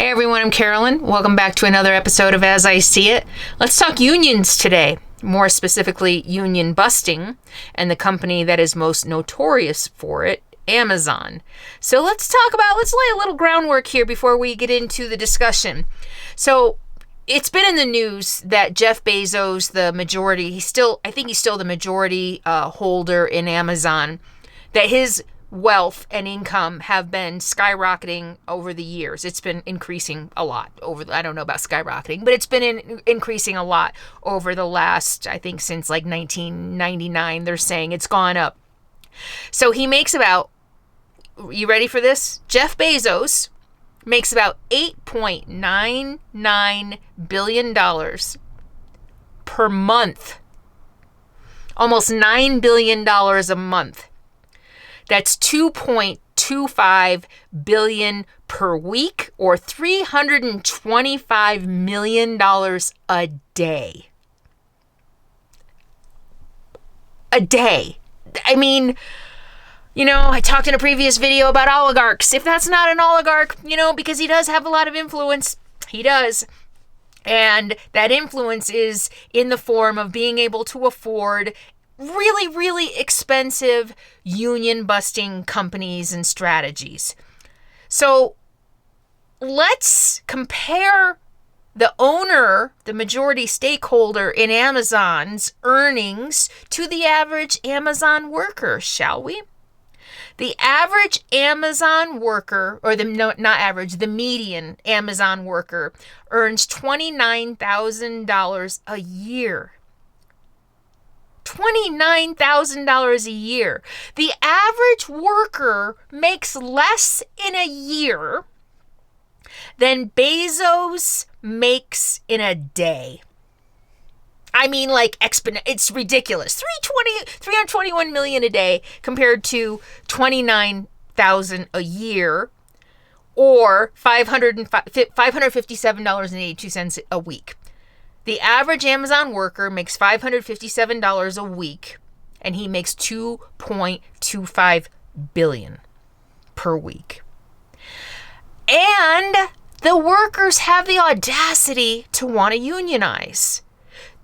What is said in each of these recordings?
everyone, I'm Carolyn. Welcome back to another episode of As I See It. Let's talk unions today, more specifically union busting, and the company that is most notorious for it, Amazon. So let's lay a little groundwork here before we get into the discussion. So it's been in the news that Jeff Bezos, I think he's still the majority holder in Amazon, that his wealth and income have been skyrocketing over the years. It's been increasing a lot I don't know about skyrocketing, but it's been increasing a lot over the last, I think since like 1999, they're saying it's gone up. So he makes about, you ready for this? Jeff Bezos makes about $8.99 billion per month. Almost $9 billion a month. That's $2.25 billion per week, or $325 million a day. A day. I mean, I talked in a previous video about oligarchs. If that's not an oligarch, because he does have a lot of influence, he does. And that influence is in the form of being able to afford really, really expensive union busting companies and strategies. So let's compare the owner, the majority stakeholder in Amazon's earnings to the average Amazon worker, shall we? The average Amazon worker, the median Amazon worker earns $29,000 a year. $29,000 a year. The average worker makes less in a year than Bezos makes in a day. I mean, it's ridiculous. $321 million a day compared to $29,000 a year, or $557.82 a week. The average Amazon worker makes $557 a week, and he makes $2.25 billion per week. And the workers have the audacity to want to unionize.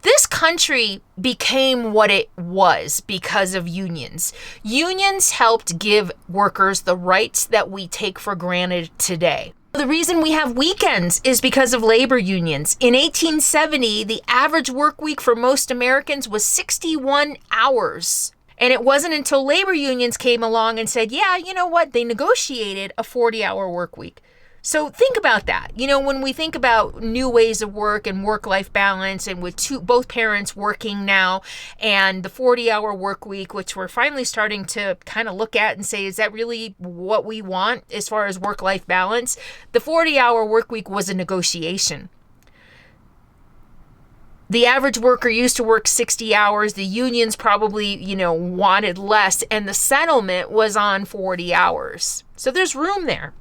This country became what it was because of unions. Unions helped give workers the rights that we take for granted today. The reason we have weekends is because of labor unions. In 1870, the average work week for most Americans was 61 hours. And it wasn't until labor unions came along and said, yeah, you know what? They negotiated a 40-hour work week. So think about that. When we think about new ways of work and work-life balance, and with both parents working now, and the 40-hour work week, which we're finally starting to kind of look at and say, is that really what we want as far as work-life balance? The 40-hour work week was a negotiation. The average worker used to work 60 hours. The unions probably, wanted less, and the settlement was on 40 hours. So there's room there.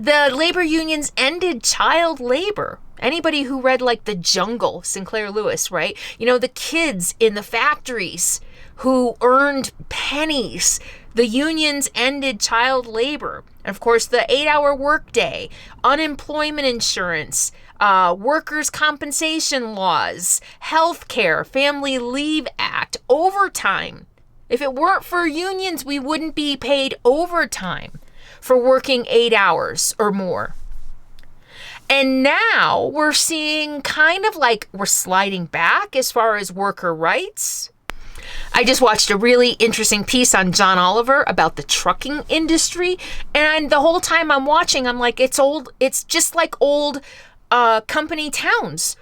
The labor unions ended child labor. Anybody who read The Jungle, Sinclair Lewis, right? The kids in the factories who earned pennies. The unions ended child labor. And of course, the 8-hour workday, unemployment insurance, workers' compensation laws, healthcare, Family Leave Act, overtime. If it weren't for unions, we wouldn't be paid overtime for working 8 hours or more. And now we're seeing we're sliding back as far as worker rights. I just watched a really interesting piece on John Oliver about the trucking industry. And the whole time I'm watching, I'm like, it's just like old company towns.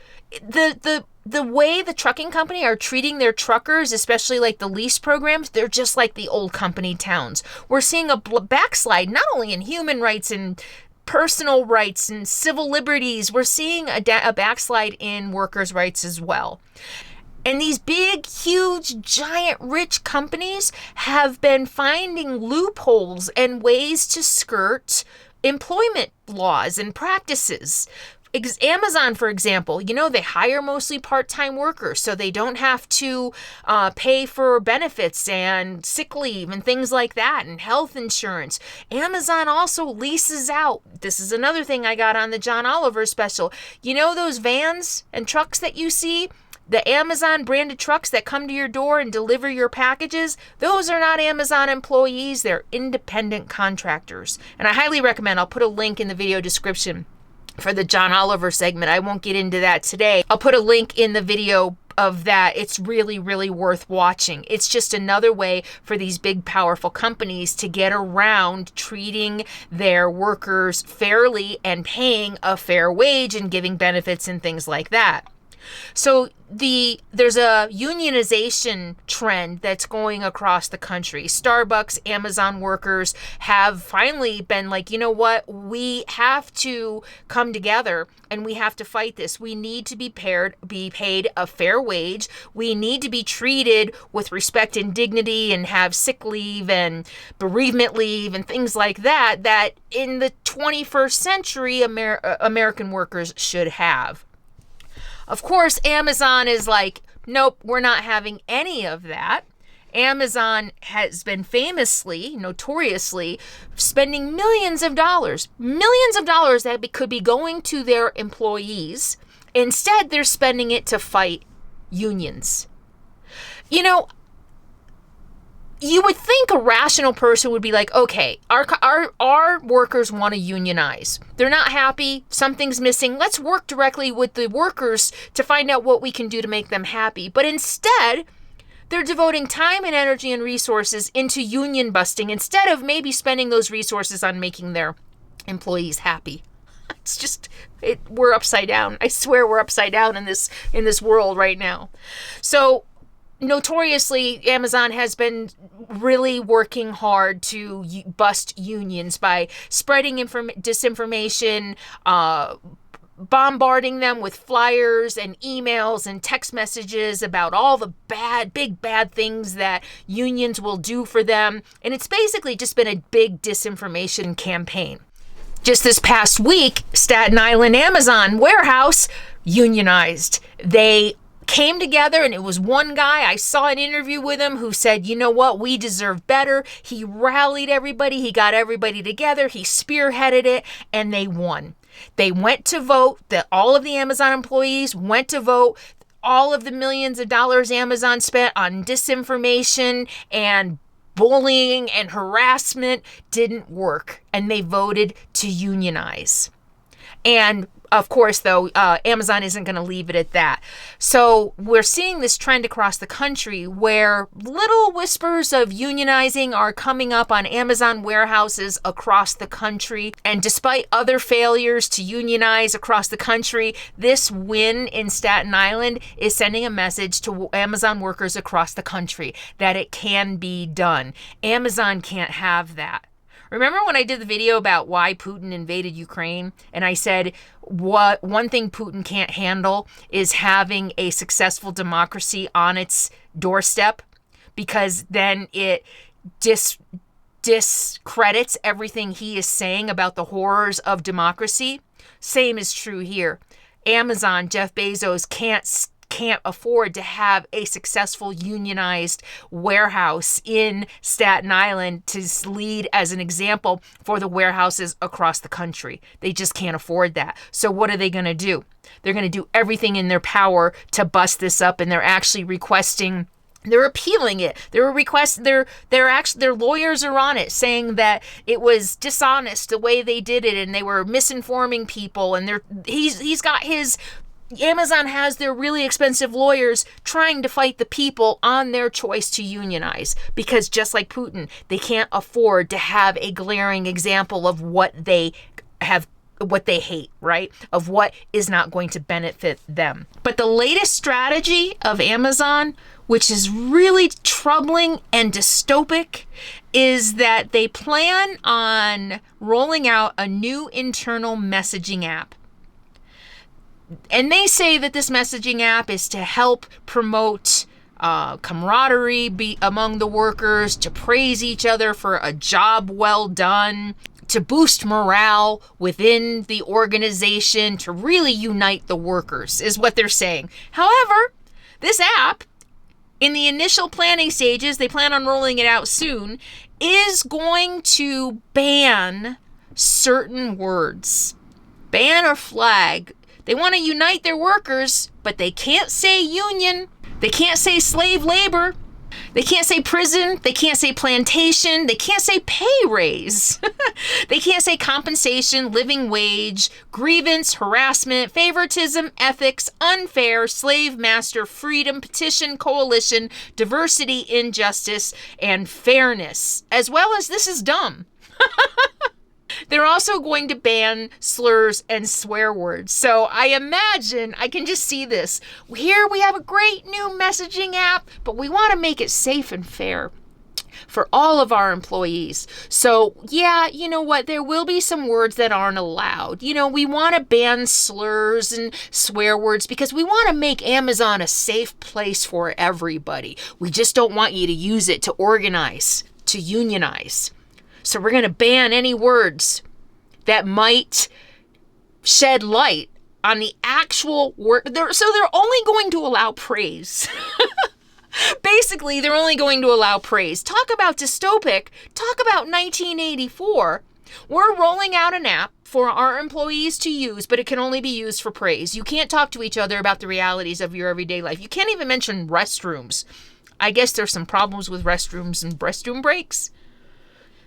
The way the trucking company are treating their truckers, especially the lease programs, they're just like the old company towns. We're seeing a backslide, not only in human rights and personal rights and civil liberties, we're seeing a backslide in workers' rights as well. And these big, huge, giant, rich companies have been finding loopholes and ways to skirt employment laws and practices. Amazon, for example, they hire mostly part-time workers, so they don't have to pay for benefits and sick leave and things like that and health insurance. Amazon also leases out. This is another thing I got on the John Oliver special. Those vans and trucks that you see? The Amazon branded trucks that come to your door and deliver your packages, those are not Amazon employees. They're independent contractors. And I highly recommend, I'll put a link in the video description for the John Oliver segment. I won't get into that today. I'll put a link in the video of that. It's really, really worth watching. It's just another way for these big, powerful companies to get around treating their workers fairly and paying a fair wage and giving benefits and things like that. So there's a unionization trend that's going across the country. Starbucks, Amazon workers have finally been like, you know what? We have to come together and we have to fight this. We need to be paid a fair wage. We need to be treated with respect and dignity and have sick leave and bereavement leave and things like that, that in the 21st century American workers should have. Of course, Amazon is like, nope, we're not having any of that. Amazon has been notoriously spending millions of dollars that could be going to their employees. Instead, they're spending it to fight unions. You would think a rational person would be like, okay, our workers want to unionize. They're not happy. Something's missing. Let's work directly with the workers to find out what we can do to make them happy. But instead, they're devoting time and energy and resources into union busting instead of maybe spending those resources on making their employees happy. It's just, we're upside down. I swear we're upside down in this world right now. So, notoriously, Amazon has been really working hard to bust unions by spreading disinformation, bombarding them with flyers and emails and text messages about all the big bad things that unions will do for them. And it's basically just been a big disinformation campaign. Just this past week, Staten Island Amazon warehouse unionized. They came together, and it was one guy. I saw an interview with him who said, you know what, we deserve better. He rallied everybody. He got everybody together. He spearheaded it, and they won. They went to vote. All of the Amazon employees went to vote. All of the millions of dollars Amazon spent on disinformation and bullying and harassment didn't work, and they voted to unionize. And of course, though, Amazon isn't going to leave it at that. So we're seeing this trend across the country where little whispers of unionizing are coming up on Amazon warehouses across the country. And despite other failures to unionize across the country, this win in Staten Island is sending a message to Amazon workers across the country that it can be done. Amazon can't have that. Remember when I did the video about why Putin invaded Ukraine? And I said, one thing Putin can't handle is having a successful democracy on its doorstep, because then it discredits everything he is saying about the horrors of democracy. Same is true here. Amazon, Jeff Bezos can't afford to have a successful unionized warehouse in Staten Island to lead as an example for the warehouses across the country. They just can't afford that. So what are they going to do? They're going to do everything in their power to bust this up, and they're actually requesting, they're appealing it. Their lawyers are on it, saying that it was dishonest the way they did it, and they were misinforming people. And Amazon has their really expensive lawyers trying to fight the people on their choice to unionize, because just like Putin, they can't afford to have a glaring example of what they hate, right? Of what is not going to benefit them. But the latest strategy of Amazon, which is really troubling and dystopic, is that they plan on rolling out a new internal messaging app. And they say that this messaging app is to help promote camaraderie among the workers, to praise each other for a job well done, to boost morale within the organization, to really unite the workers, is what they're saying. However, this app, in the initial planning stages, they plan on rolling it out soon, is going to ban certain words. Ban or flag. They want to unite their workers, but they can't say union. They can't say slave labor. They can't say prison. They can't say plantation. They can't say pay raise. They can't say compensation, living wage, grievance, harassment, favoritism, ethics, unfair, slave master, freedom, petition, coalition, diversity, injustice, and fairness. As well as this is dumb. They're also going to ban slurs and swear words. So I imagine, I can just see this. Here we have a great new messaging app, but we want to make it safe and fair for all of our employees. So yeah, you know what? There will be some words that aren't allowed. You know, we want to ban slurs and swear words because we want to make Amazon a safe place for everybody. We just don't want you to use it to organize, to unionize. So we're going to ban any words that might shed light on the actual word. So they're only going to allow praise. Basically, they're only going to allow praise. Talk about dystopic. Talk about 1984. We're rolling out an app for our employees to use, but it can only be used for praise. You can't talk to each other about the realities of your everyday life. You can't even mention restrooms. I guess there's some problems with restrooms and restroom breaks.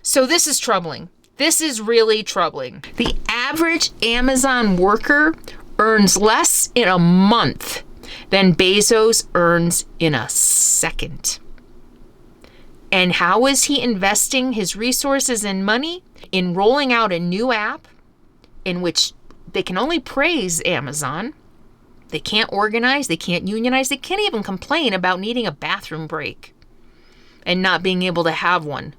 So this is troubling. This is really troubling. The average Amazon worker earns less in a month than Bezos earns in a second. And how is he investing his resources and money? In rolling out a new app in which they can only praise Amazon. They can't organize, they can't unionize, they can't even complain about needing a bathroom break and not being able to have one.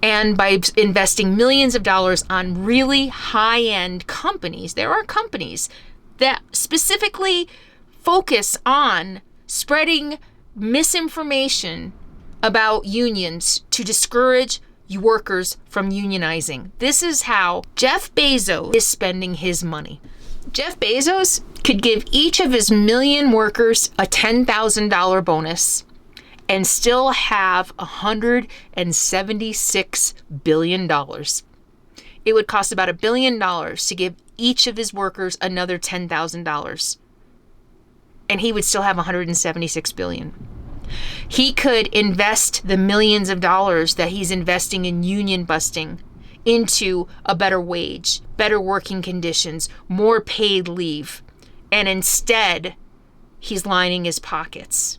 And by investing millions of dollars on really high-end companies, there are companies that specifically focus on spreading misinformation about unions to discourage workers from unionizing. This is how Jeff Bezos is spending his money. Jeff Bezos could give each of his million workers a $10,000 bonus and still have $176 billion. It would cost about $1 billion to give each of his workers another $10,000. And he would still have $176 billion. He could invest the millions of dollars that he's investing in union busting into a better wage, better working conditions, more paid leave. And instead, he's lining his pockets.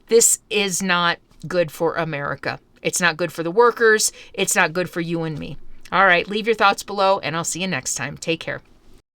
This is not good for America. It's not good for the workers. It's not good for you and me. All right, leave your thoughts below, and I'll see you next time. Take care.